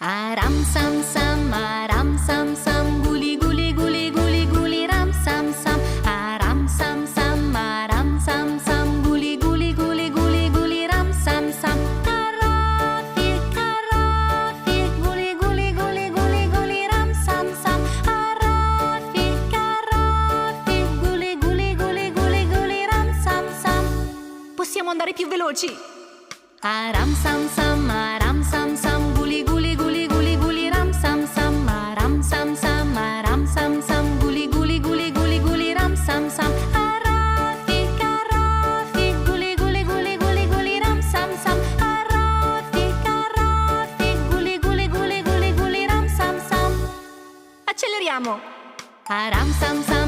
Aram sam sam, guli guli guli guli guli ram sam sam. Aram sam sam, guli guli guli guli guli ram sam sam. Carafi, carafi, guli guli guli guli guli ram sam sam. Arafi, carafi, guli guli guli guli guli ram sam sam. Possiamo andare più veloci? Aram sam sam, guli guli guli guli guli ram sam sam. Aram sam sam, guli guli guli guli guli ram sam sam. Arafi, carafi, guli guli guli guli guli ram sam sam. Arafi, carafi, guli guli guli guli guli ram sam sam. Acceleriamo! Aram sam sam.